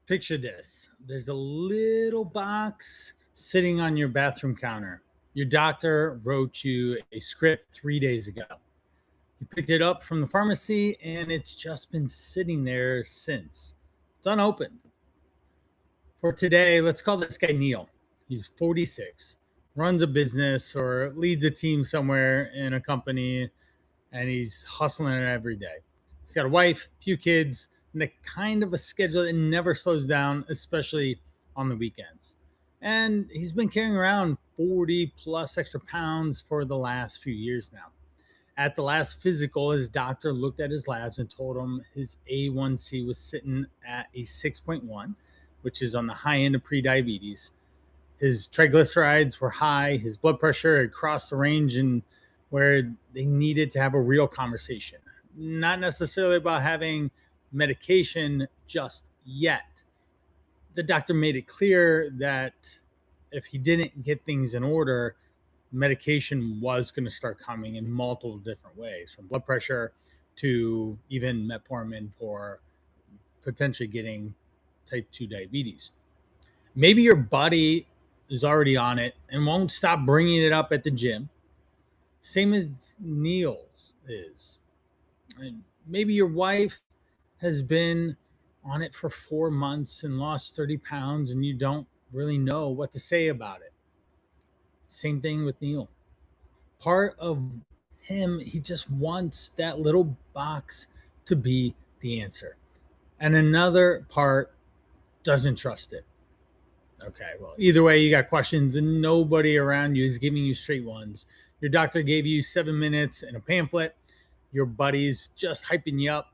Picture this. There's a little box sitting on your bathroom counter. Your doctor wrote you a script 3 days ago. You picked it up from the pharmacy and it's just been sitting there since. It's unopened. For today, let's call this guy Neil. He's 46, runs a business or leads a team somewhere in a company, and he's hustling it every day. He's got a wife, a few kids, and a kind of a schedule that never slows down, especially on the weekends. And he's been carrying around 40 plus extra pounds for the last few years now. At the last physical, his doctor looked at his labs and told him his A1C was sitting at a 6.1, which is on the high end of prediabetes. His triglycerides were high, his blood pressure had crossed the range and where they needed to have a real conversation. Not necessarily about having medication just yet. The doctor made it clear that if he didn't get things in order, medication was going to start coming in multiple different ways, from blood pressure to even metformin for potentially getting type 2 diabetes. Maybe your body is already on it and won't stop bringing it up at the gym, same as Neil's is. And maybe your wife has been on it for 4 months and lost 30 pounds and you don't really know what to say about it. Same thing with Neil. Part of him, he just wants that little box to be the answer. And another part doesn't trust it. Okay, well, either way, you got questions and nobody around you is giving you straight ones. Your doctor gave you 7 minutes and a pamphlet. Your buddy's just hyping you up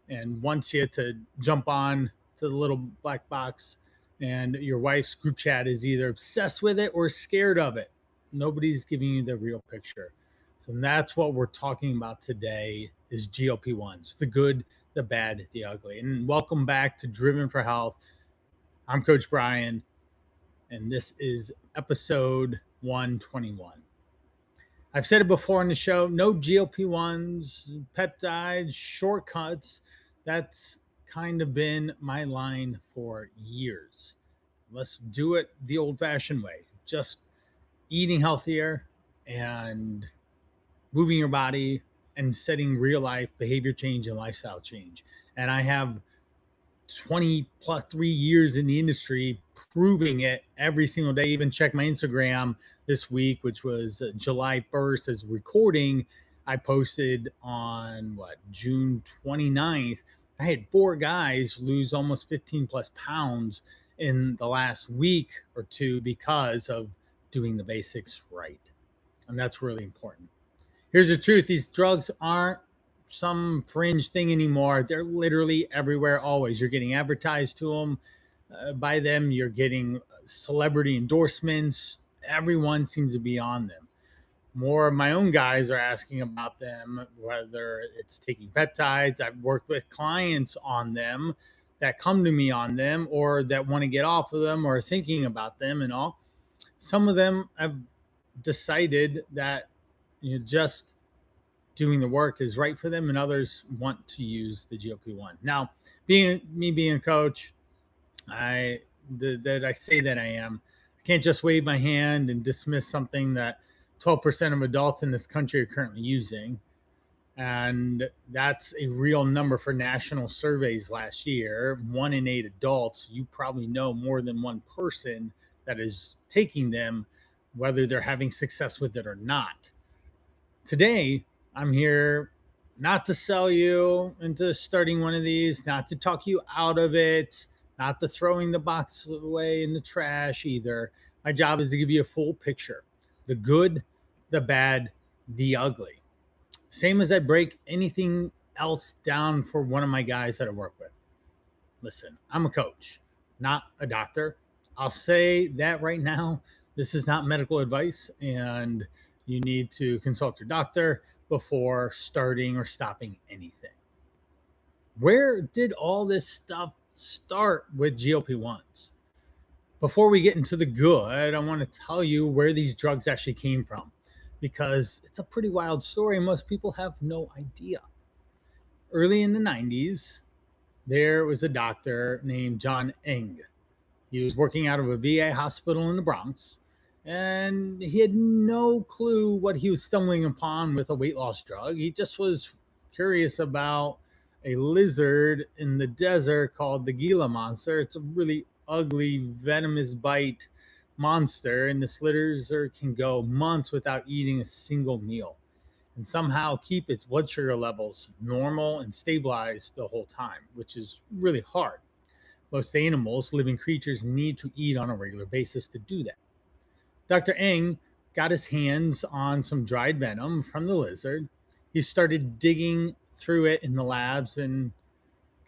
and wants you to jump on to the little black box. And your wife's group chat is either obsessed with it or scared of it. Nobody's giving you the real picture. So that's what we're talking about today is GLP-1s, the good, the bad, the ugly. And welcome back to Driven for Health. I'm Coach Brian, and this is episode 121. I've said it before on the show, no GLP-1s, peptides, shortcuts. That's kind of been my line for years. Let's do it the old-fashioned way. Just eating healthier and moving your body and setting real life behavior change and lifestyle change. And I have 20 plus 3 years in the industry proving it every single day. Even check my Instagram this week, which was July 1st as recording. I posted on June 29th. I had 4 guys lose almost 15 plus pounds in the last week or two because of doing the basics right. And that's really important. Here's the truth. These drugs aren't some fringe thing anymore. They're literally everywhere always. You're getting advertised to them by them. You're getting celebrity endorsements. Everyone seems to be on them. More of my own guys are asking about them, whether it's taking peptides. I've worked with clients on them that come to me on them or that want to get off of them or thinking about them and all. Some of them have decided that just doing the work is right for them, and others want to use the GLP-1. Now, being a coach, I say that I am. I can't just wave my hand and dismiss something that 12% of adults in this country are currently using. And that's a real number for national surveys last year. 1 in 8 adults, you probably know more than one person that is taking them, whether they're having success with it or not. Today, I'm here not to sell you into starting one of these, not to talk you out of it, not to throwing the box away in the trash either. My job is to give you a full picture, the good, the bad, the ugly. Same as I break anything else down for one of my guys that I work with. Listen, I'm a coach, not a doctor. I'll say that right now. This is not medical advice, and you need to consult your doctor before starting or stopping anything. Where did all this stuff start with GLP-1s? Before we get into the good, I want to tell you where these drugs actually came from, because it's a pretty wild story. Most people have no idea. Early in the 90s, there was a doctor named John Eng. He was working out of a VA hospital in the Bronx, and he had no clue what he was stumbling upon with a weight loss drug. He just was curious about a lizard in the desert called the Gila monster. It's a really ugly, venomous bite monster, and this lizard can go months without eating a single meal and somehow keep its blood sugar levels normal and stabilized the whole time, which is really hard. Most animals, living creatures, need to eat on a regular basis to do that. Dr. Eng got his hands on some dried venom from the lizard. He started digging through it in the labs and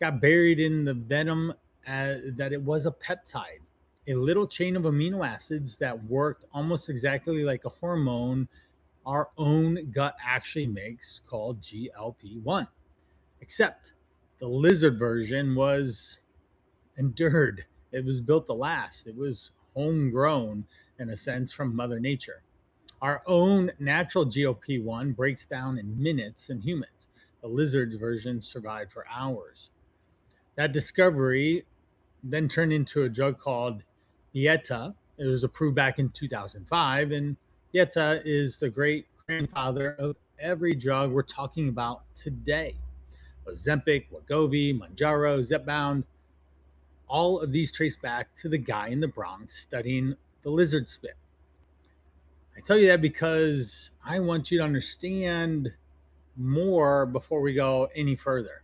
got buried in the venom that it was a peptide, a little chain of amino acids that worked almost exactly like a hormone our own gut actually makes called GLP-1. Except the lizard version was endured. It was built to last. It was homegrown in a sense from Mother Nature. Our own natural GLP-1 breaks down in minutes in humans. The lizard's version survived for hours. That discovery then turned into a drug called Yeta. It was approved back in 2005, and Yeta is the great grandfather of every drug we're talking about today. Ozempic, Wegovy, Mounjaro, Zepbound, all of these trace back to the guy in the Bronx studying the lizard spit. I tell you that because I want you to understand more before we go any further.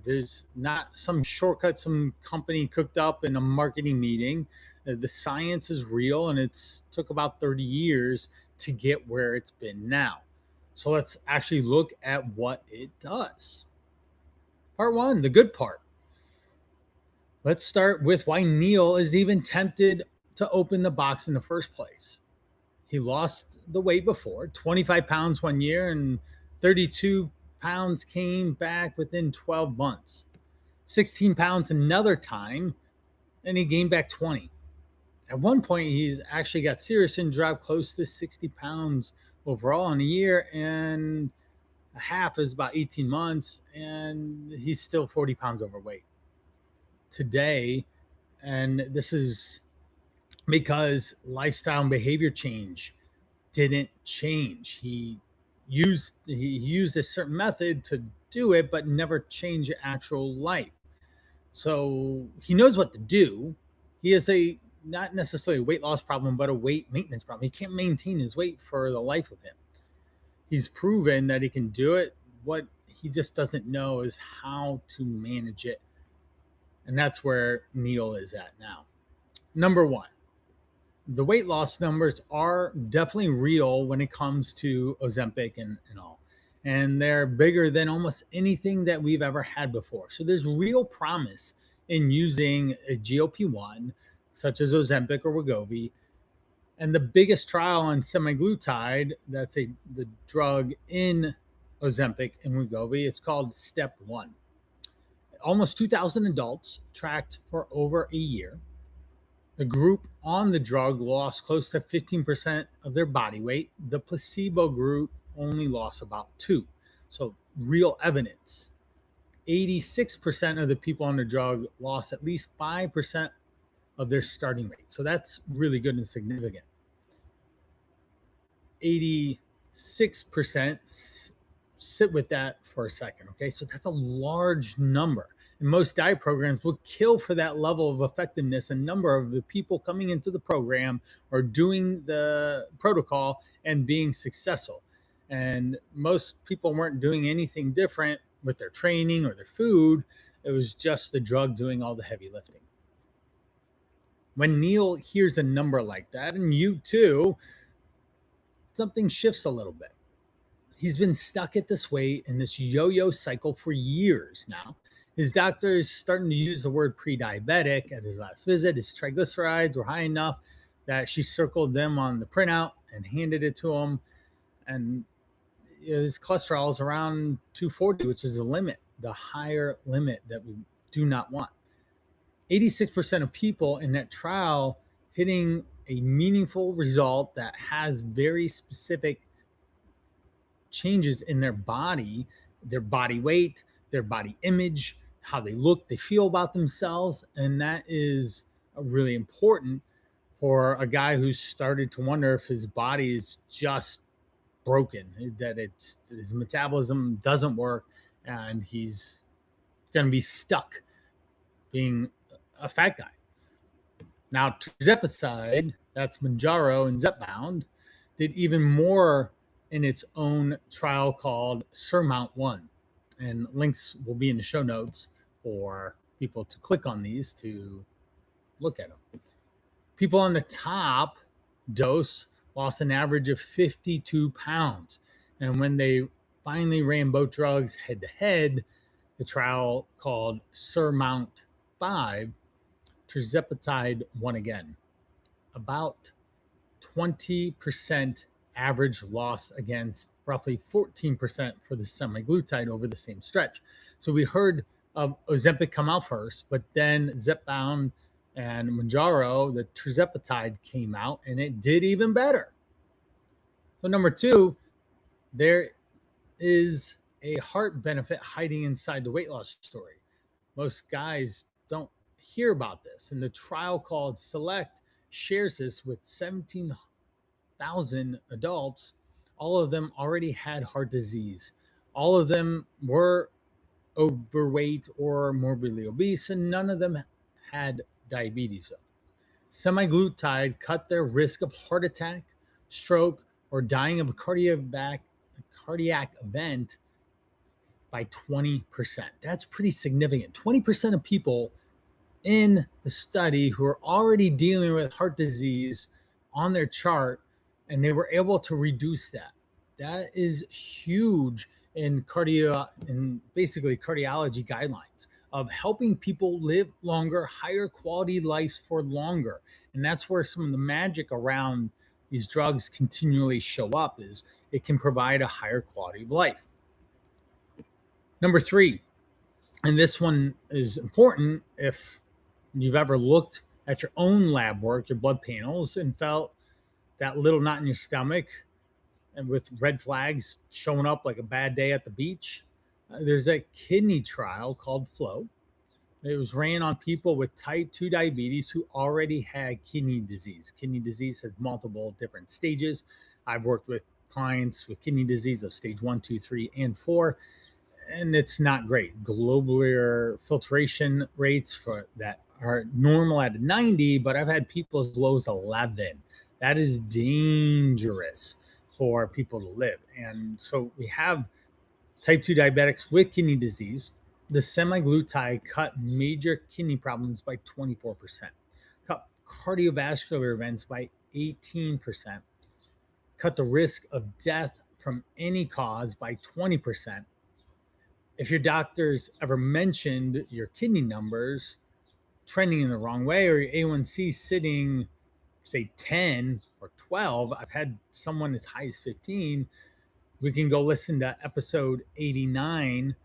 There's not some shortcut some company cooked up in a marketing meeting. The science is real, and it's took about 30 years to get where it's been now. So let's actually look at what it does. Part one, the good part. Let's start with why Neil is even tempted to open the box in the first place. He lost the weight before, 25 pounds one year, and 32 pounds came back within 12 months. 16 pounds another time, and he gained back 20. At one point, he's actually got serious and dropped close to 60 pounds overall in a year, and a half is about 18 months, and he's still 40 pounds overweight today. And this is because lifestyle and behavior change didn't change. He used a certain method to do it, but never change actual life. So he knows what to do. He has a not necessarily a weight loss problem, but a weight maintenance problem. He can't maintain his weight for the life of him. He's proven that he can do it. What he just doesn't know is how to manage it. And that's where Neil is at now. Number one, the weight loss numbers are definitely real when it comes to Ozempic and all. And they're bigger than almost anything that we've ever had before. So there's real promise in using a GLP-1, such as Ozempic or Wegovy. And the biggest trial on semaglutide, the drug in Ozempic and Wegovy, it's called STEP 1. Almost 2,000 adults tracked for over a year. The group on the drug lost close to 15% of their body weight. The placebo group only lost about 2. So real evidence. 86% of the people on the drug lost at least 5% of their starting weight. So that's really good and significant. 86%, sit with that for a second, okay? So that's a large number. And most diet programs will kill for that level of effectiveness. A number of the people coming into the program are doing the protocol and being successful. And most people weren't doing anything different with their training or their food. It was just the drug doing all the heavy lifting. When Neil hears a number like that, and you too, something shifts a little bit. He's been stuck at this weight in this yo-yo cycle for years now. His doctor is starting to use the word pre-diabetic at his last visit. His triglycerides were high enough that she circled them on the printout and handed it to him. And his cholesterol is around 240, which is the limit, the higher limit that we do not want. 86% of people in that trial hitting a meaningful result that has very specific changes in their body weight, their body image, how they look, they feel about themselves. And that is really important for a guy who's started to wonder if his body is just broken, that it's his metabolism doesn't work and he's going to be stuck being a fat guy. Now, tirzepatide, that's Mounjaro and Zepbound, did even more in its own trial called SURMOUNT-1. And links will be in the show notes for people to click on these to look at them. People on the top dose lost an average of 52 pounds. And when they finally ran both drugs head to head, the trial called SURMOUNT-5, tirzepatide won again. About 20% average loss against roughly 14% for the semaglutide over the same stretch. So we heard of Ozempic come out first, but then Zepbound and Mounjaro, the tirzepatide, came out and it did even better. So number two, there is a heart benefit hiding inside the weight loss story. Most guys don't hear about this. And the trial called Select shares this with 17,000 adults. All of them already had heart disease. All of them were overweight or morbidly obese, and none of them had diabetes. Semaglutide cut their risk of heart attack, stroke, or dying of a cardiac event by 20%. That's pretty significant. 20% of people in the study who are already dealing with heart disease on their chart, and they were able to reduce that. That is huge in basically cardiology guidelines of helping people live longer, higher quality lives for longer. And that's where some of the magic around these drugs continually show up, is it can provide a higher quality of life. Number three, and this one is important if you've ever looked at your own lab work, your blood panels, and felt that little knot in your stomach and with red flags showing up like a bad day at the beach. There's a kidney trial called FLOW. It was ran on people with type 2 diabetes who already had kidney disease. Kidney disease has multiple different stages. I've worked with clients with kidney disease of stage 1, 2, 3, and 4, and it's not great. Globular filtration rates for that are normal at 90, but I've had people as low as 11. That is dangerous for people to live. And so we have type 2 diabetics with kidney disease. The semaglutide cut major kidney problems by 24%, cut cardiovascular events by 18%, cut the risk of death from any cause by 20%. If your doctors ever mentioned your kidney numbers trending in the wrong way, or your A1C sitting, say, 10 or 12, I've had someone as high as 15. We can go listen to episode 89,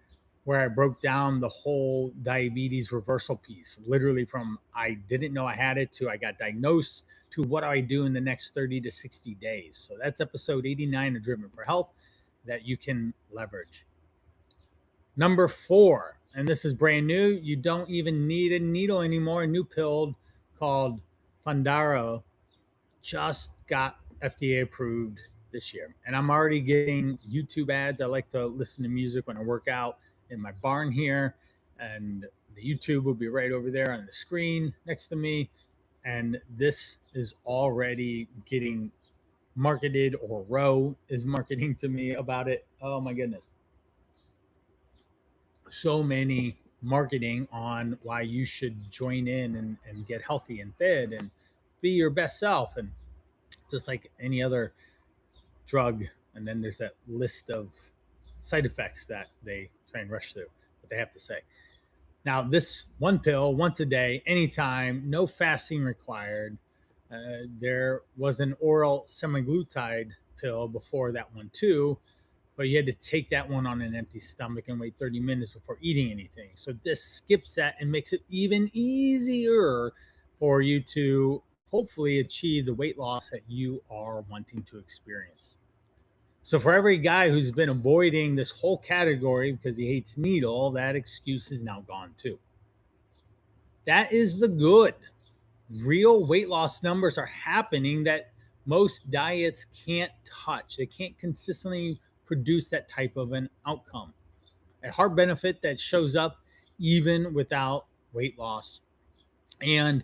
where I broke down the whole diabetes reversal piece, literally from I didn't know I had it to I got diagnosed to what do I do in the next 30 to 60 days. So that's episode 89 of Driven for Health that you can leverage. Number four, and this is brand new, you don't even need a needle anymore. A new pill called Foundayo just got FDA approved this year. And I'm already getting YouTube ads. I like to listen to music when I work out in my barn here. And the YouTube will be right over there on the screen next to me. And this is already getting marketed, or Ro is marketing to me about it. Oh my goodness. So many marketing on why you should join in and get healthy and fit and be your best self. And just like any other drug, and then there's that list of side effects that they try and rush through, what they have to say. Now, this one pill, once a day, anytime, no fasting required. There was an oral semaglutide pill before that one too, but you had to take that one on an empty stomach and wait 30 minutes before eating anything. So this skips that and makes it even easier for you to hopefully achieve the weight loss that you are wanting to experience. So for every guy who's been avoiding this whole category because he hates needle, that excuse is now gone too. That is the good. Real weight loss numbers are happening that most diets can't touch. They can't consistently produce that type of an outcome. A heart benefit that shows up even without weight loss, and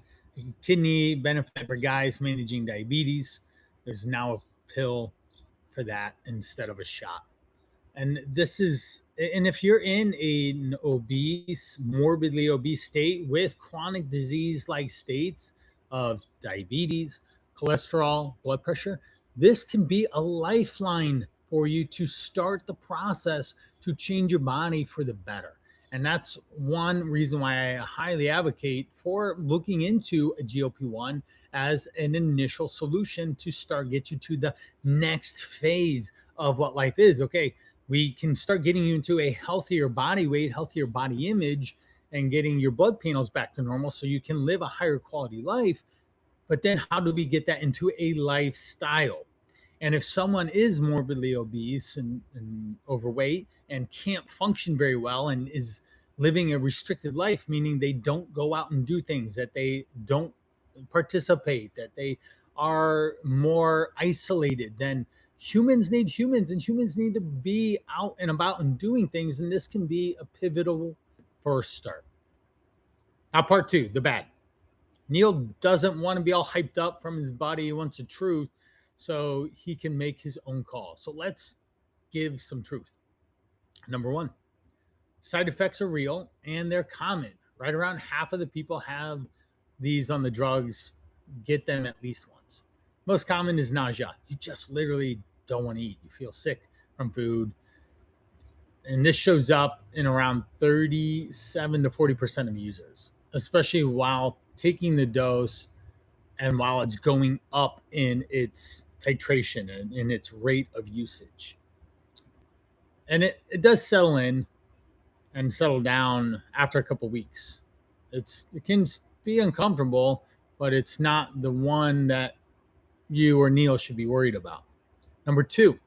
kidney benefit for guys managing diabetes. There's now a pill for that instead of a shot. And this is, and if you're in an obese, morbidly obese state with chronic disease like states of diabetes, cholesterol, blood pressure, this can be a lifeline for you to start the process to change your body for the better. And that's one reason why I highly advocate for looking into a GLP-1 as an initial solution to start get you to the next phase of what life is. Okay, we can start getting you into a healthier body weight, healthier body image, and getting your blood panels back to normal so you can live a higher quality life. But then, how do we get that into a lifestyle? And if someone is morbidly obese and overweight and can't function very well and is living a restricted life, meaning they don't go out and do things, that they don't participate, that they are more isolated, then humans need humans and humans need to be out and about and doing things. And this can be a pivotal first start. Now, part two, the bad. Neil doesn't want to be all hyped up from his body. He wants the truth so he can make his own call. So let's give some truth. Number one, side effects are real and they're common. Right around half of the people have these on the drugs, get them at least once. Most common is nausea. You just literally don't want to eat. You feel sick from food. And this shows up in around 37 to 40% of users, especially while taking the dose and while it's going up in its titration and in its rate of usage. And it does settle in and settle down after a couple weeks. It can be uncomfortable, but it's not the one that you or Neil should be worried about. Number two,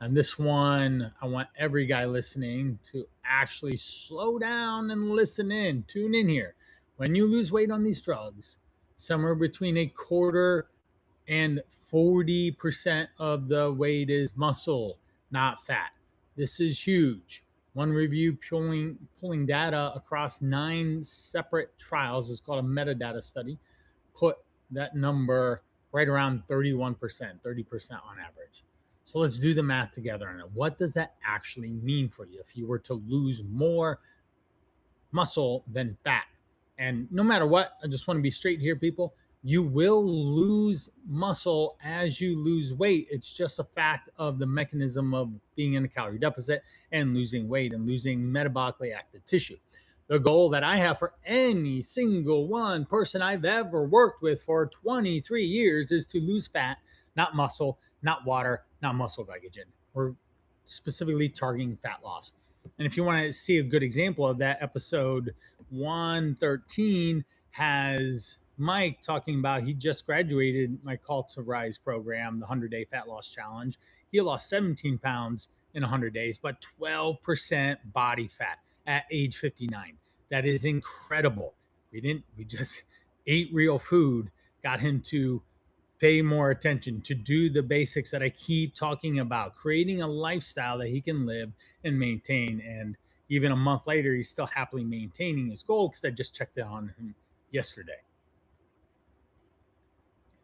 and this one, I want every guy listening to actually slow down and listen in, tune in here. When you lose weight on these drugs, somewhere between a quarter and 40% of the weight is muscle, not fat. This is huge. One review pulling data across 9 separate trials is called a metadata study, put that number right around 31%, 30% on average. So let's do the math together on it. What does that actually mean for you if you were to lose more muscle than fat? And no matter what, I just want to be straight here, people. You will lose muscle as you lose weight. It's just a fact of the mechanism of being in a calorie deficit and losing weight and losing metabolically active tissue. The goal that I have for any single one person I've ever worked with for 23 years is to lose fat, not muscle, not water, not muscle glycogen. We're specifically targeting fat loss. And if you want to see a good example of that, episode 113 has Mike talking about he just graduated my Call to Rise program, the 100-day fat loss challenge. He lost 17 pounds in 100 days, but 12% body fat at age 59. That is incredible. We just ate real food, got him to pay more attention, to do the basics that I keep talking about, creating a lifestyle that he can live and maintain. And even a month later, he's still happily maintaining his goal because I just checked in on him yesterday.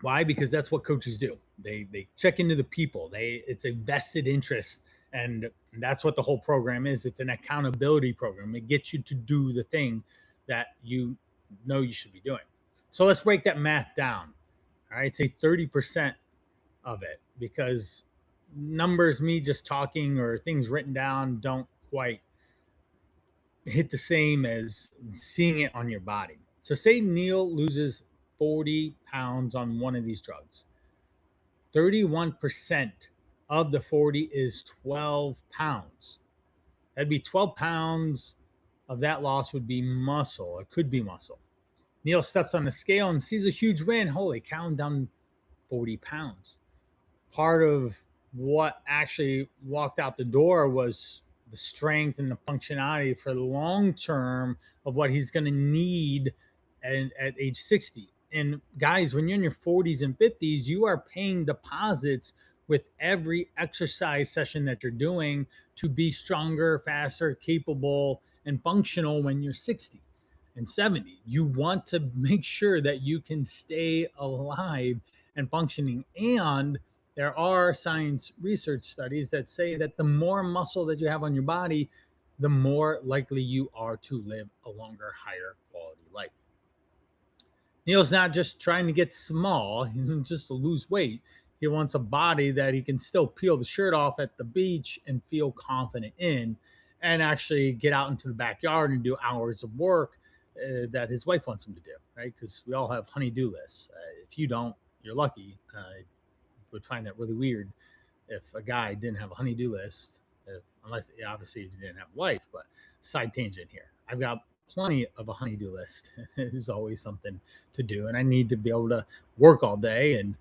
Why? Because that's what coaches do. They check into the people. It's a vested interest, and that's what the whole program is. It's an accountability program. It gets you to do the thing that you know you should be doing. So let's break that math down. All right, say 30% of it, because numbers, me just talking or things written down, don't quite hit the same as seeing it on your body. So say Neil loses 40 pounds on one of these drugs. 31% of the 40 is 12 pounds. That'd be 12 pounds of that loss would be muscle. It could be muscle. Neil steps on the scale and sees a huge win. Holy cow, I'm down 40 pounds. Part of what actually walked out the door was the strength and the functionality for the long term of what he's going to need at age 60. And guys, when you're in your 40s and 50s, you are paying deposits with every exercise session that you're doing to be stronger, faster, capable, and functional when you're 60 and 70. You want to make sure that you can stay alive and functioning. And there are science research studies that say that the more muscle that you have on your body, the more likely you are to live a longer, higher quality life. Neil's not just trying to get small, just to lose weight. He wants a body that he can still peel the shirt off at the beach and feel confident in, and actually get out into the backyard and do hours of work that his wife wants him to do, right? Because we all have honey-do lists. If you don't, you're lucky. I would find that really weird if a guy didn't have a honey-do list, unless obviously if you didn't have a wife. But side tangent here, I've got plenty of a honey-do list. There's always something to do, and I need to be able to work all day. And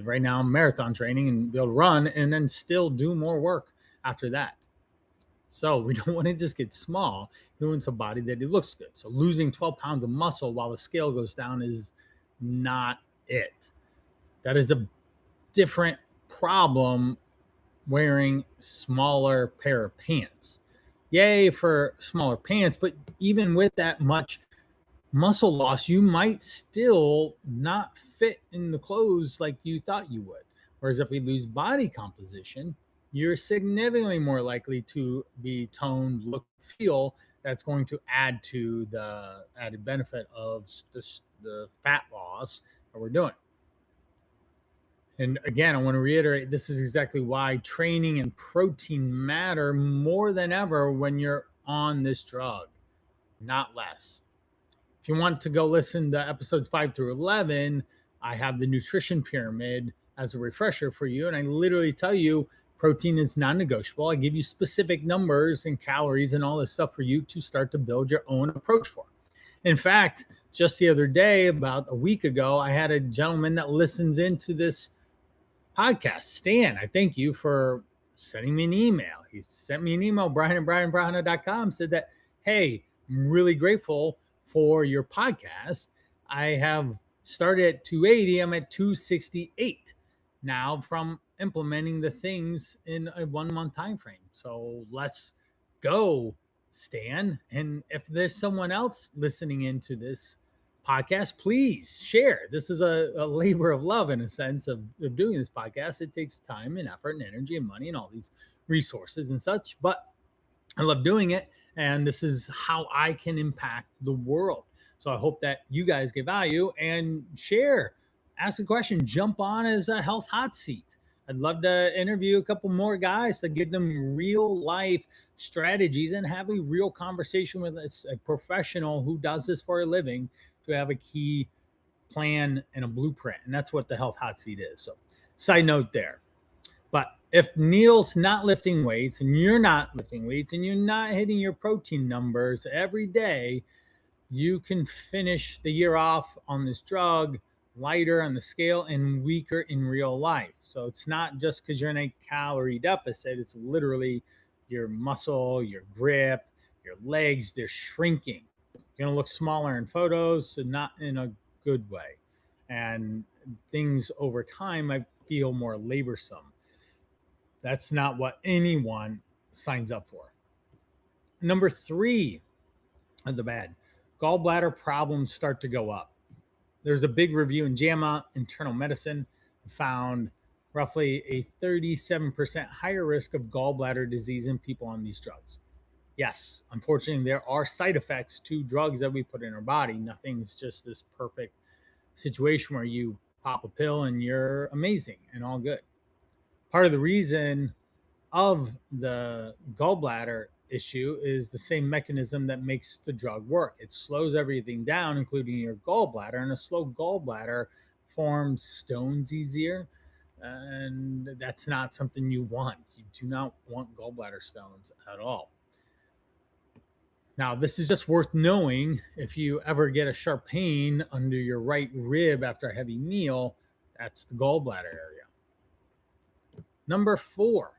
right now I'm marathon training and be able to run and then still do more work after that. So we don't want to just get small. He wants a body that he looks good. So losing 12 pounds of muscle while the scale goes down is not it. That is a different problem wearing smaller pair of pants. Yay for smaller pants, but even with that much muscle loss, you might still not fit in the clothes like you thought you would. Whereas if we lose body composition, you're significantly more likely to be toned, look, feel. That's going to add to the added benefit of the fat loss that we're doing. And again, I want to reiterate, this is exactly why training and protein matter more than ever when you're on this drug, not less. If you want to go listen to episodes 5 through 11, I have the nutrition pyramid as a refresher for you. And I literally tell you protein is non-negotiable. I give you specific numbers and calories and all this stuff for you to start to build your own approach for. In fact, just the other day, about a week ago, I had a gentleman that listens into this podcast. Stan, I thank you for sending me an email. He sent me an email, brian@brianbrahana.com, said that, hey, I'm really grateful for your podcast. I have started at 280. I'm at 268 now from implementing the things in a 1 month time frame. So let's go, Stan. And if there's someone else listening into this podcast, please share. This is a labor of love in a sense of doing this podcast. It takes time and effort and energy and money and all these resources and such, but I love doing it. And this is how I can impact the world. So I hope that you guys get value and share, ask a question, jump on as a health hot seat. I'd love to interview a couple more guys to give them real life strategies and have a real conversation with a professional who does this for a living to have a key plan and a blueprint. And that's what the health hot seat is. So side note there. But if Neil's not lifting weights and you're not lifting weights and you're not hitting your protein numbers every day, you can finish the year off on this drug lighter on the scale and weaker in real life. So it's not just because you're in a calorie deficit, it's literally your muscle, your grip, your legs, they're shrinking. You're going to look smaller in photos, and not in a good way. And things over time might feel more laborsome. That's not what anyone signs up for. Number 3 of the bad, gallbladder problems start to go up. There's a big review in JAMA Internal Medicine found roughly a 37% higher risk of gallbladder disease in people on these drugs. Yes, unfortunately, there are side effects to drugs that we put in our body. Nothing's just this perfect situation where you pop a pill and you're amazing and all good. Part of the reason of the gallbladder issue is the same mechanism that makes the drug work. It slows everything down, including your gallbladder, and a slow gallbladder forms stones easier. And that's not something you want. You do not want gallbladder stones at all. Now, this is just worth knowing if you ever get a sharp pain under your right rib after a heavy meal, that's the gallbladder area. Number four,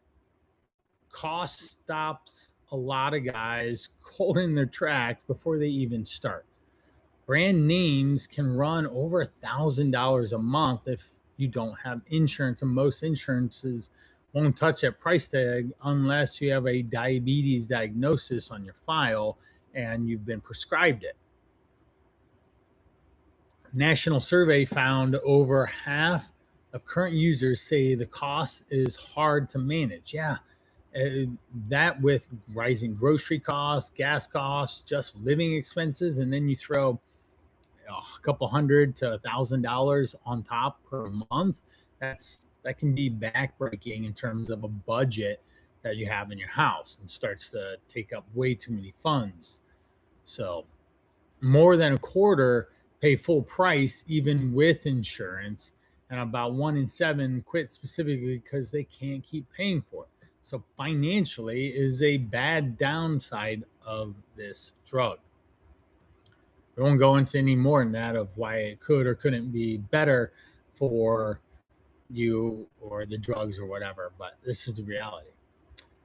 cost stops a lot of guys cold in their tracks before they even start. Brand names can run over $1,000 a month if you don't have insurance, and most insurances won't touch that price tag unless you have a diabetes diagnosis on your file and you've been prescribed it. National survey found over half of current users say the cost is hard to manage. Yeah, uh, that with rising grocery costs, gas costs, just living expenses, and then you throw a couple hundred to $1,000 on top per month. That can be backbreaking in terms of a budget that you have in your house, and starts to take up way too many funds. So more than a quarter pay full price even with insurance, and about 1 in 7 quit specifically because they can't keep paying for it. So financially is a bad downside of this drug. We won't go into any more than that of why it could or couldn't be better for you or the drugs or whatever, but this is the reality.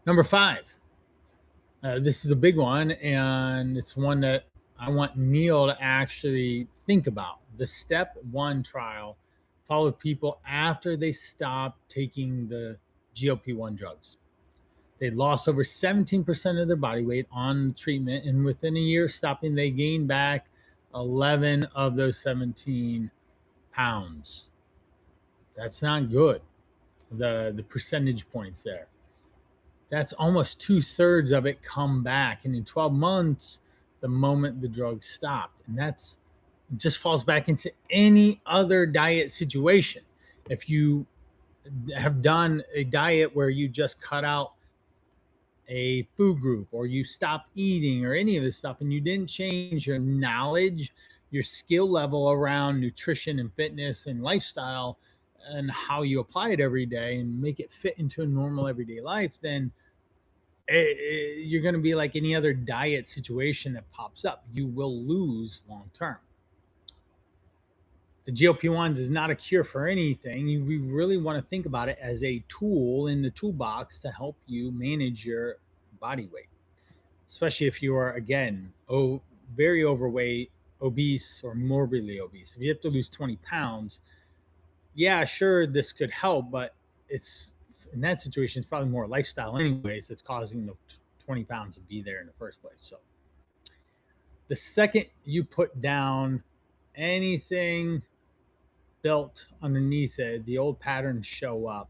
Number five, this is a big one, and it's one that I want Neil to actually think about. The step one trial followed people after they stopped taking the GLP-1 drugs. They lost over 17% of their body weight on treatment, and within a year stopping, they gained back 11 of those 17 pounds. That's not good. The percentage points there. That's almost 2/3 of it come back, and in 12 months, the moment the drug stopped, and that's just falls back into any other diet situation. If you have done a diet where you just cut out a food group or you stopped eating or any of this stuff, and you didn't change your knowledge, your skill level around nutrition and fitness and lifestyle, and how you apply it every day and make it fit into a normal everyday life, then you're going to be like any other diet situation that pops up. You will lose long term. The GLP-1s is not a cure for anything. We really want to think about it as a tool in the toolbox to help you manage your body weight, especially if you are, again, very overweight, obese, or morbidly obese. If you have to lose 20 pounds, yeah, sure, this could help, but it's in that situation, it's probably more lifestyle anyways that's causing the 20 pounds to be there in the first place. So the second you put down anything built underneath it, the old patterns show up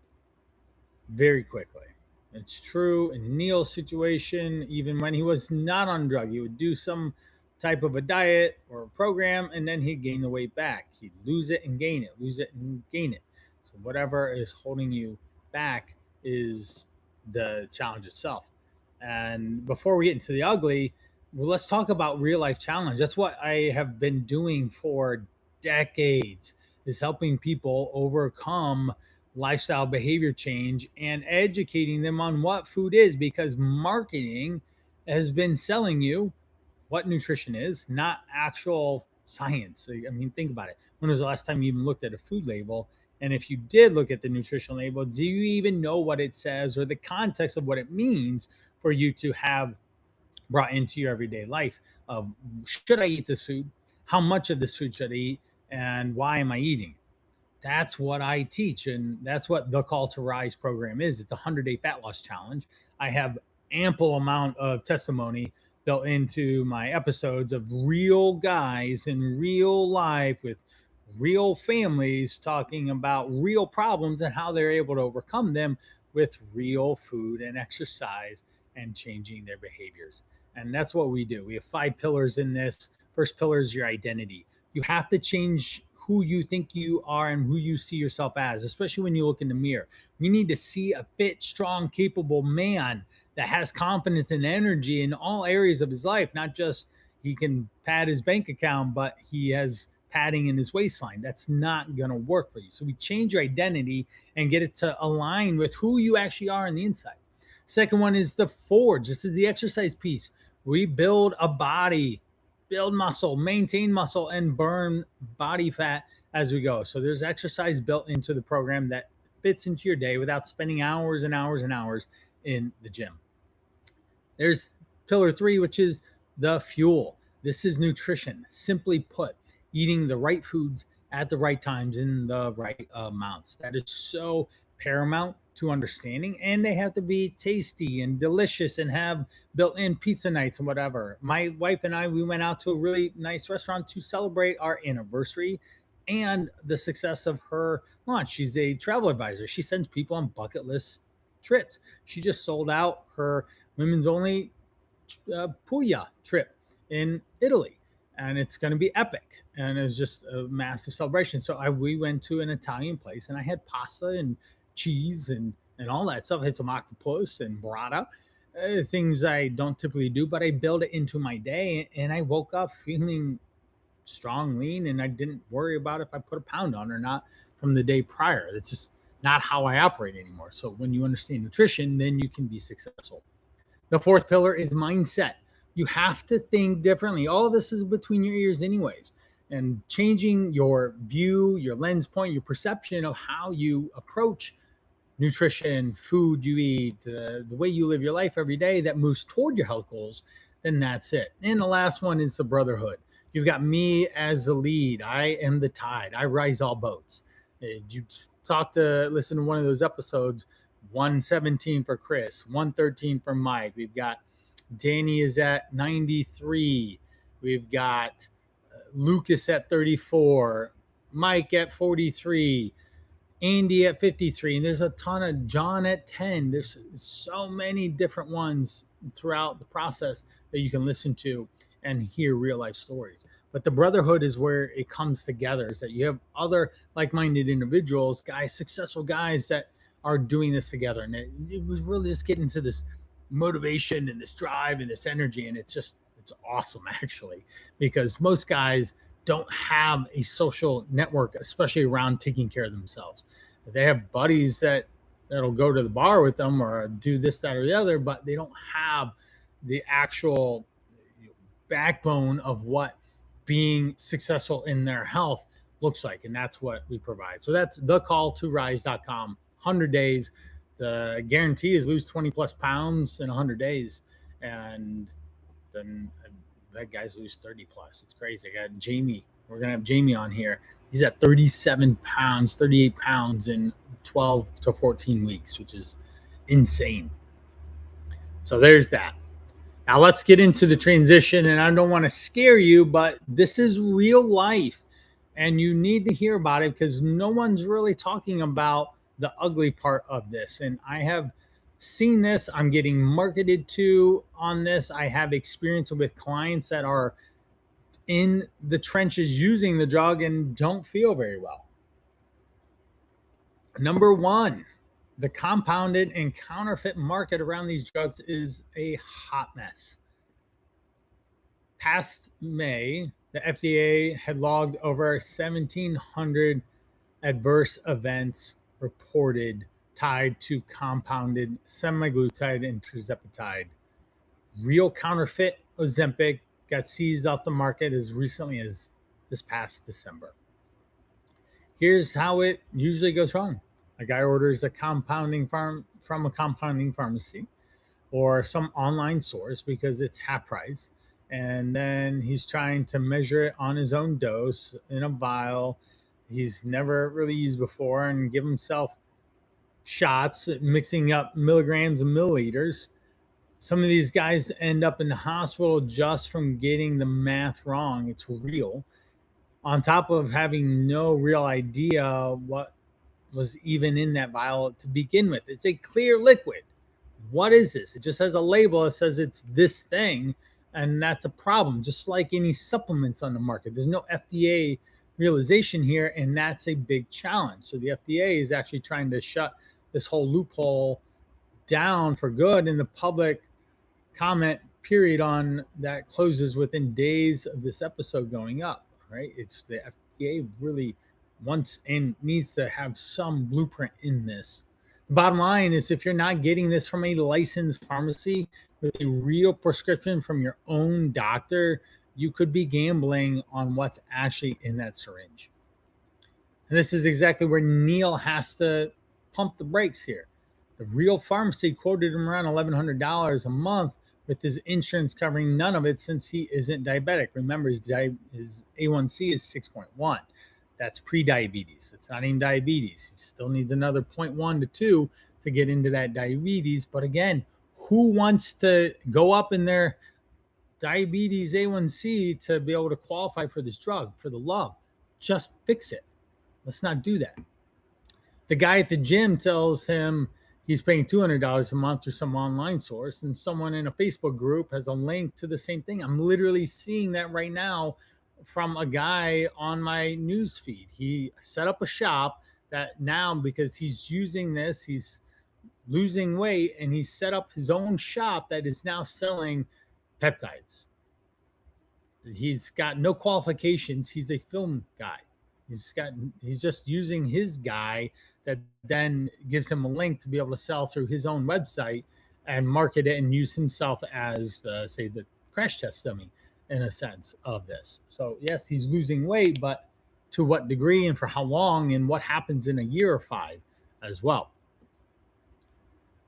very quickly. It's true in Neil's situation. Even when he was not on drug, he would do some type of a diet or a program, and then he'd gain the weight back. He'd lose it and gain it, lose it and gain it. So whatever is holding you back is the challenge itself. And before we get into the ugly, well, let's talk about real life challenge. That's what I have been doing for decades, is helping people overcome lifestyle behavior change and educating them on what food is, because marketing has been selling you what nutrition is, not actual science. I mean, think about it. When was the last time you even looked at a food label? And if you did look at the nutritional label, do you even know what it says or the context of what it means for you to have brought into your everyday life? Of, should I eat this food? How much of this food should I eat? And why am I eating? That's what I teach. And that's what the Call to Rise program is. It's a 100-day fat loss challenge. I have ample amount of testimony built into my episodes of real guys in real life with real families talking about real problems and how they're able to overcome them with real food and exercise and changing their behaviors. And that's what we do. We have 5 pillars in this. First pillar is your identity. You have to change who you think you are and who you see yourself as, especially when you look in the mirror. We need to see a fit, strong, capable man that has confidence and energy in all areas of his life, not just he can pad his bank account, but he has padding in his waistline. That's not going to work for you. So we change your identity and get it to align with who you actually are on the inside. Second one is the forge. This is the exercise piece. We build a body, build muscle, maintain muscle, and burn body fat as we go. So there's exercise built into the program that fits into your day without spending hours and hours and hours in the gym. There's pillar 3, which is the fuel. This is nutrition. Simply put, eating the right foods at the right times in the right amounts. That is so paramount to understanding, and they have to be tasty and delicious and have built-in pizza nights and whatever. My wife and I, we went out to a really nice restaurant to celebrate our anniversary and the success of her launch. She's a travel advisor. She sends people on bucket list trips. She just sold out her women's only Puglia trip in Italy, and it's going to be epic. And it was just a massive celebration. So we went to an Italian place, and I had pasta and cheese and all that stuff. I had some octopus and burrata, things I don't typically do, but I built it into my day, and I woke up feeling strong, lean, and I didn't worry about if I put a pound on or not from the day prior. It's just not how I operate anymore. So when you understand nutrition, then you can be successful. The 4th pillar is mindset. You have to think differently. All of this is between your ears anyways. And changing your view, your lens point, your perception of how you approach nutrition, food you eat, the way you live your life every day that moves toward your health goals, then that's it. And the last one is the brotherhood. You've got me as the lead. I am the tide. I rise all boats. You listen to one of those episodes, 117 for Chris, 113 for Mike. We've got Danny is at 93. We've got Lucas at 34, Mike at 43, Andy at 53. And there's a ton of John at 10. There's so many different ones throughout the process that you can listen to and hear real life stories. But the brotherhood is where it comes together, is that you have other like-minded individuals, guys, successful guys that are doing this together. And it was really just getting to this motivation and this drive and this energy. And it's awesome, actually, because most guys don't have a social network, especially around taking care of themselves. They have buddies that'll go to the bar with them or do this, that, or the other, but they don't have the actual backbone of what being successful in their health looks like. And that's what we provide. So that's thecalltorise.com. 100 days. The guarantee is lose 20 plus pounds in 100 days. And then that guys lose 30 plus. It's crazy. I got Jamie. We're going to have Jamie on here. He's at 37 pounds, 38 pounds in 12 to 14 weeks, which is insane. So there's that. Now let's get into the transition, and I don't want to scare you, but this is real life, and you need to hear about it because no one's really talking about the ugly part of this. And I have seen this. I'm getting marketed to on this. I have experience with clients that are in the trenches using the drug and don't feel very well. Number one, the compounded and counterfeit market around these drugs is a hot mess. Past May, the FDA had logged over 1,700 adverse events reported tied to compounded semaglutide and tirzepatide. Real counterfeit Ozempic got seized off the market as recently as this past December. Here's how it usually goes wrong. A guy orders a compounding farm from a compounding pharmacy or some online source because it's half price. And then he's trying to measure it on his own dose in a vial he's never really used before and give himself shots, mixing up milligrams and milliliters. Some of these guys end up in the hospital just from getting the math wrong. It's real. On top of having no real idea what was even in that vial to begin with. It's a clear liquid. What is this? It just has a label that says it's this thing, and that's a problem, just like any supplements on the market. There's no FDA realization here, and that's a big challenge. So the FDA is actually trying to shut this whole loophole down for good, and the public comment period on that closes within days of this episode going up, right? It's the FDA really wants and needs to have some blueprint in this. The bottom line is if you're not getting this from a licensed pharmacy with a real prescription from your own doctor, you could be gambling on what's actually in that syringe. And this is exactly where Neil has to pump the brakes here. The real pharmacy quoted him around $1,100 a month with his insurance covering none of it since he isn't diabetic. Remember, his A1C is 6.1. That's pre-diabetes. It's not even diabetes. He still needs another 0.1 to 2 to get into that diabetes. But again, who wants to go up in their diabetes A1C to be able to qualify for this drug? For the love, just fix it. Let's not do that. The guy at the gym tells him he's paying $200 a month through some online source, and someone in a Facebook group has a link to the same thing. I'm literally seeing that right now from a guy on my news feed. He set up a shop that now, because he's using this, he's losing weight, and he set up his own shop that is now selling peptides. He's got no qualifications. He's a film guy. He's just using his guy that then gives him a link to be able to sell through his own website and market it and use himself as the crash test dummy in a sense of this. So yes, he's losing weight, but to what degree and for how long and what happens in a year or 5 as well.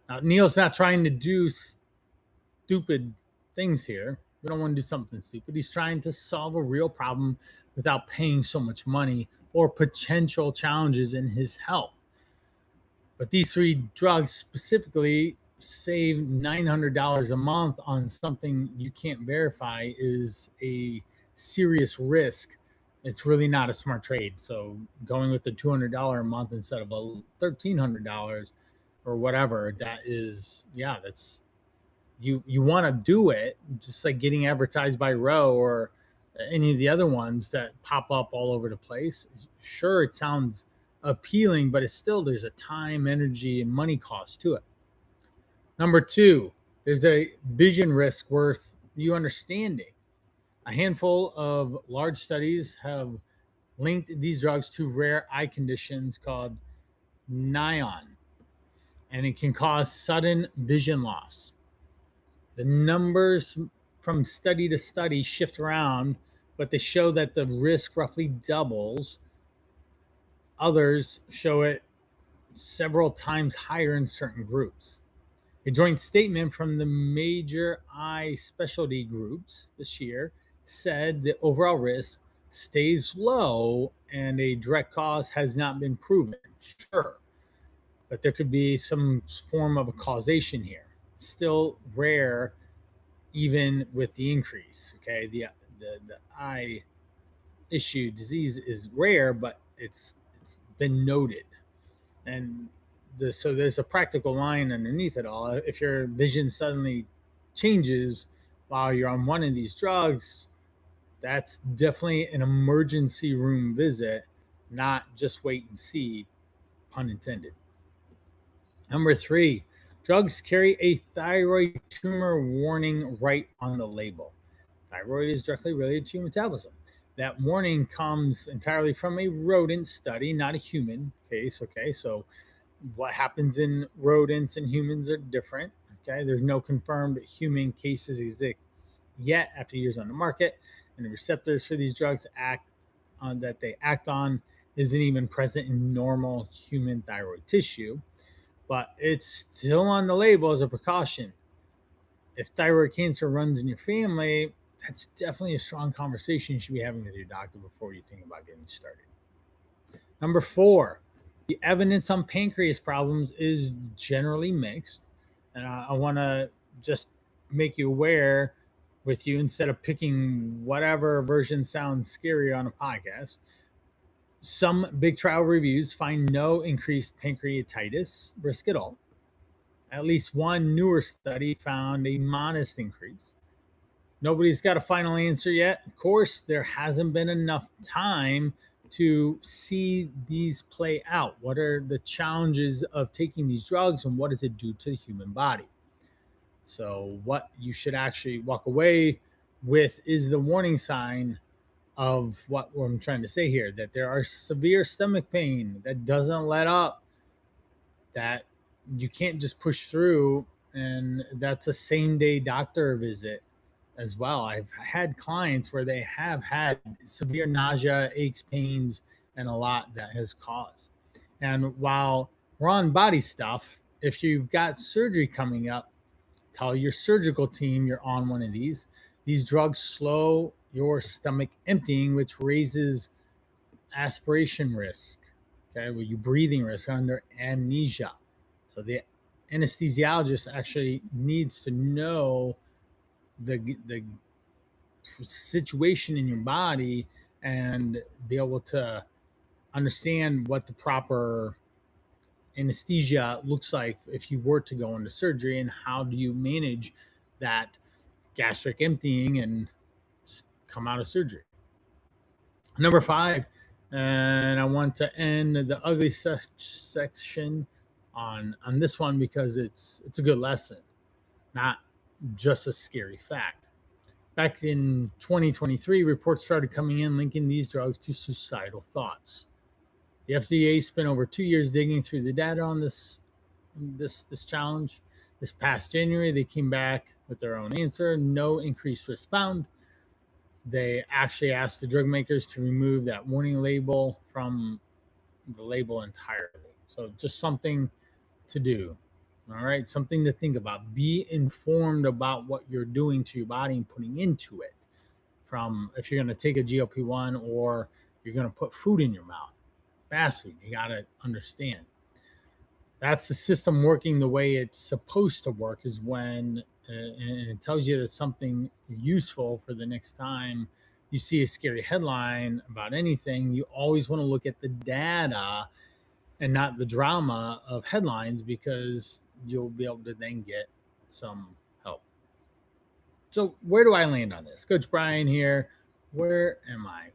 Now, Neil's not trying to do stupid things here. We don't want to do something stupid. He's trying to solve a real problem without paying so much money or potential challenges in his health. But these 3 drugs specifically save $900 a month on something you can't verify is a serious risk. It's really not a smart trade. So going with the $200 a month instead of $1,300 or whatever, that's you want to do it, just like getting advertised by Roe or any of the other ones that pop up all over the place. Sure, it sounds appealing, but there's a time, energy, and money cost to it. Number 2, there's a vision risk worth you understanding. A handful of large studies have linked these drugs to rare eye conditions called NION, and it can cause sudden vision loss. The numbers from study to study shift around, but they show that the risk roughly doubles. Others show it several times higher in certain groups. A joint statement from the major eye specialty groups this year said the overall risk stays low and a direct cause has not been proven. Sure, but there could be some form of a causation here. Still rare, even with the increase. Okay, the eye issue disease is rare, but it's been noted, and so there's a practical line underneath it all. If your vision suddenly changes while you're on one of these drugs, that's definitely an emergency room visit, not just wait and see, pun intended. Number 3, drugs carry a thyroid tumor warning right on the label. Thyroid is directly related to your metabolism. That warning comes entirely from a rodent study, not a human case. Okay, so what happens in rodents and humans are different. Okay, there's no confirmed human cases exist yet after years on the market, and the receptors for these drugs that they act on isn't even present in normal human thyroid tissue, but it's still on the label as a precaution. If thyroid cancer runs in your family, that's definitely a strong conversation you should be having with your doctor before you think about getting started. Number 4, the evidence on pancreas problems is generally mixed. And I want to just make you aware with you, instead of picking whatever version sounds scary on a podcast. Some big trial reviews find no increased pancreatitis risk at all. At least one newer study found a modest increase. Nobody's got a final answer yet. Of course, there hasn't been enough time to see these play out. What are the challenges of taking these drugs and what does it do to the human body? So what you should actually walk away with is the warning sign of what I'm trying to say here, that there are severe stomach pain that doesn't let up, that you can't just push through, and that's a same day doctor visit as well. I've had clients where they have had severe nausea, aches, pains, and a lot that has caused. And while we're on body stuff. If you've got surgery coming up, tell your surgical team you're on one of these. These drugs slow your stomach emptying, which raises aspiration risk. Okay, well, you breathing risk under amnesia. So the anesthesiologist actually needs to know the situation in your body and be able to understand what the proper anesthesia looks like if you were to go into surgery, and how do you manage that gastric emptying and come out of surgery. Number 5, and I want to end the ugly section on this one because it's a good lesson, not just a scary fact. Back in 2023, reports started coming in linking these drugs to suicidal thoughts. The FDA spent over 2 years digging through the data on this challenge. This past January, they came back with their own answer: no increased risk found. They actually asked the drug makers to remove that warning label from the label entirely. So just something to do. All right, something to think about. Be informed about what you're doing to your body and putting into it. From if you're going to take a GLP-1 or you're going to put food in your mouth, fast food, you got to understand. That's the system working the way it's supposed to work, is when and it tells you that something useful for the next time you see a scary headline about anything. You always want to look at the data and not the drama of headlines, because you'll be able to then get some help. So where do I land on this? Coach Brian here. Where am I?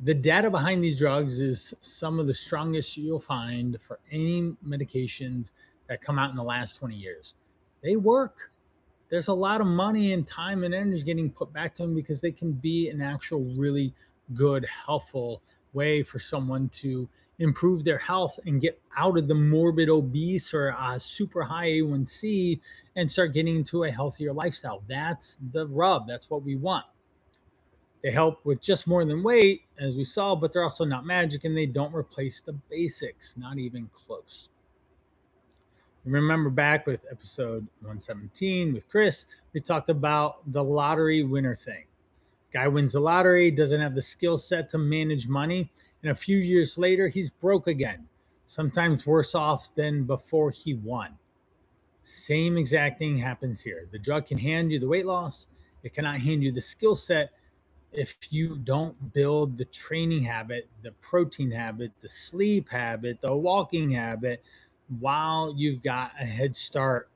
The data behind these drugs is some of the strongest you'll find for any medications that come out in the last 20 years. They work. There's a lot of money and time and energy getting put back to them because they can be an actual really good, helpful way for someone to improve their health and get out of the morbid obese or super high A1C and start getting into a healthier lifestyle. That's the rub. That's what we want. They help with just more than weight, as we saw, but they're also not magic, and they don't replace the basics, not even close. Remember back with episode 117 with Chris, we talked about the lottery winner thing. Guy wins the lottery, doesn't have the skill set to manage money, and a few years later, he's broke again, sometimes worse off than before he won. Same exact thing happens here. The drug can hand you the weight loss. It cannot hand you the skill set if you don't build the training habit, the protein habit, the sleep habit, the walking habit, while you've got a head start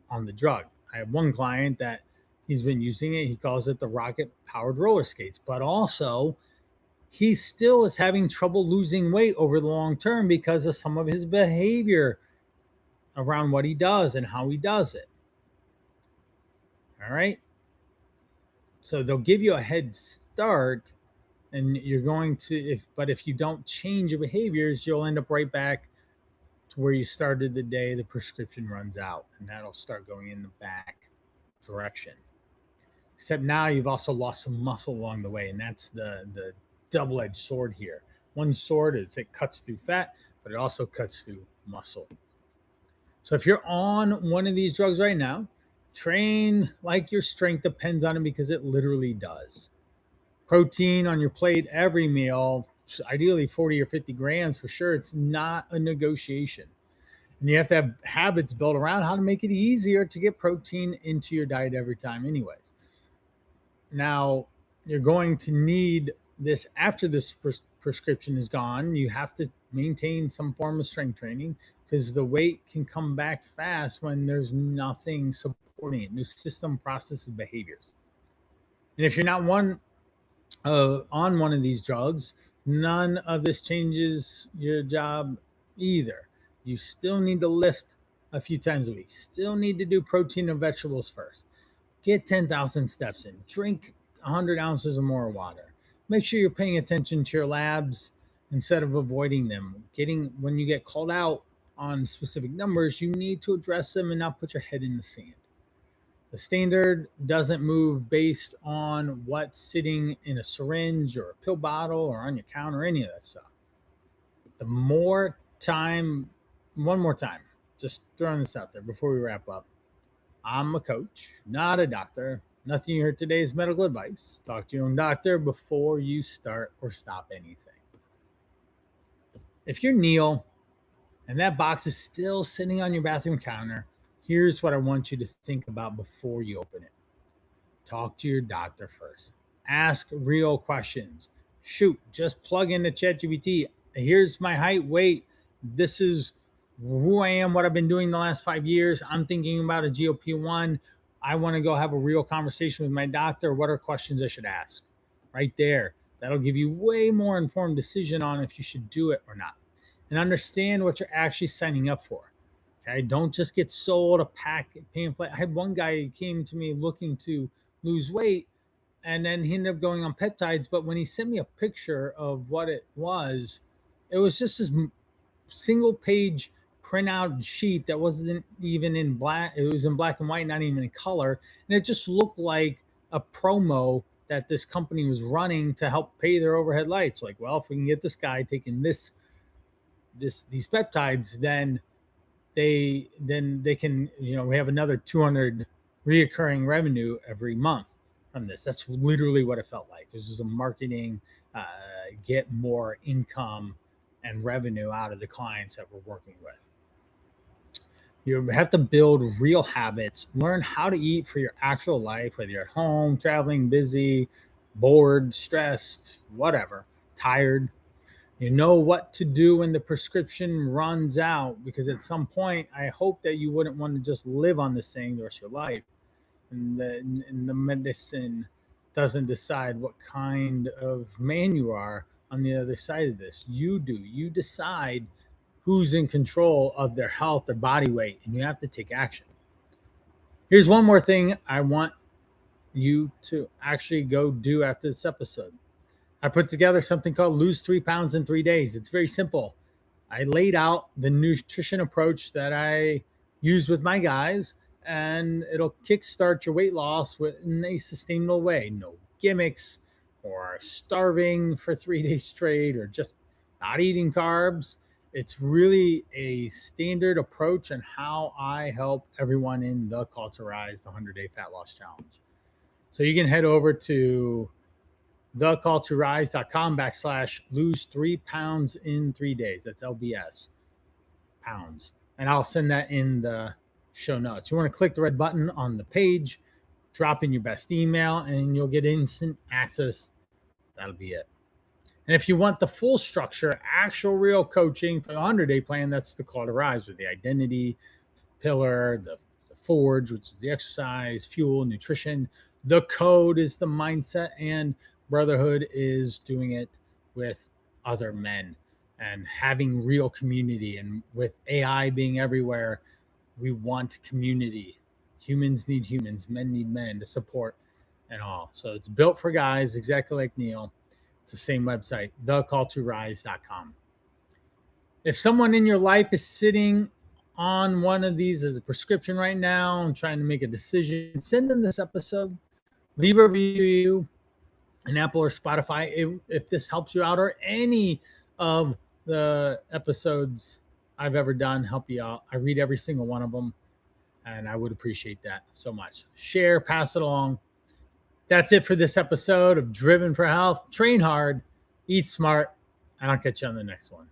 on the drug. I have one client that he's been using it. He calls it the rocket powered roller skates, but also he still is having trouble losing weight over the long term because of some of his behavior around what he does and how he does it. All right. So they'll give you a head start, and you're going to, if you don't change your behaviors, you'll end up right back to where you started the day the prescription runs out, and that'll start going in the back direction. Except now you've also lost some muscle along the way, and that's the double-edged sword here. One sword is it cuts through fat, but it also cuts through muscle. So if you're on one of these drugs right now, train like your strength depends on it, because it literally does. Protein on your plate every meal, ideally 40 or 50 grams for sure. It's not a negotiation. And you have to have habits built around how to make it easier to get protein into your diet every time anyways. Now, you're going to need this after this prescription is gone. You have to maintain some form of strength training, because the weight can come back fast when there's nothing supporting it. New system processes behaviors. And if you're not on one of these drugs, none of this changes your job either. You still need to lift a few times a week. Still need to do protein and vegetables first. Get 10,000 steps in. Drink 100 ounces or more of water. Make sure you're paying attention to your labs instead of avoiding them. When you get called out on specific numbers, you need to address them and not put your head in the sand. The standard doesn't move based on what's sitting in a syringe or a pill bottle or on your counter or any of that stuff. The more time one more time, just throwing this out there before we wrap up. I'm a coach, not a doctor. Nothing you heard today is medical advice. Talk to your own doctor before you start or stop anything. If you're Neil and that box is still sitting on your bathroom counter, here's what I want you to think about before you open it. Talk to your doctor first. Ask real questions. Shoot, just plug into ChatGPT. Here's my height, weight. This is who I am, what I've been doing the last 5 years. I'm thinking about a GLP-1. I want to go have a real conversation with my doctor. What are questions I should ask? Right there. That'll give you way more informed decision on if you should do it or not. And understand what you're actually signing up for. Okay, don't just get sold a pamphlet. I had one guy who came to me looking to lose weight, and then he ended up going on peptides. But when he sent me a picture of what it was just this single page printout sheet that wasn't even in black. It was in black and white, not even in color, and it just looked like a promo that this company was running to help pay their overhead lights. Like, well, if we can get this guy taking these peptides, then they can, we have another 200 reoccurring revenue every month from this. That's literally what it felt like. This is a marketing, get more income and revenue out of the clients that we're working with. You have to build real habits, learn how to eat for your actual life, whether you're at home, traveling, busy, bored, stressed, whatever, tired. You know what to do when the prescription runs out, because at some point, I hope that you wouldn't want to just live on this thing the rest of your life. And the medicine doesn't decide what kind of man you are on the other side of this. You do. You decide who's in control of their health, their body weight, and you have to take action. Here's one more thing I want you to actually go do after this episode. I put together something called Lose 3 Pounds in 3 Days. It's very simple. I laid out the nutrition approach that I use with my guys, and it'll kickstart your weight loss in a sustainable way. No gimmicks or starving for 3 days straight or just not eating carbs. It's really a standard approach on how I help everyone in the Call to Rise, the 100-Day Fat Loss Challenge. So you can head over to thecalltorise.com/lose 3 pounds in 3 days. That's LBS pounds. And I'll send that in the show notes. You want to click the red button on the page, drop in your best email, and you'll get instant access. That'll be it. And if you want the full structure, actual real coaching for the 100-day plan, that's the Call to Rise with the identity pillar, the forge, which is the exercise, fuel, nutrition. The code is the mindset, and brotherhood is doing it with other men and having real community. And with AI being everywhere, we want community. Humans need humans, men need men to support and all. So it's built for guys, exactly like Neil. It's the same website, thecalltorise.com. If someone in your life is sitting on one of these as a prescription right now and trying to make a decision, send them this episode. Leave a review on Apple or Spotify if this helps you out, or any of the episodes I've ever done help you out. I read every single one of them, and I would appreciate that so much. Share, pass it along. That's it for this episode of Driven for Health. Train hard, eat smart, and I'll catch you on the next one.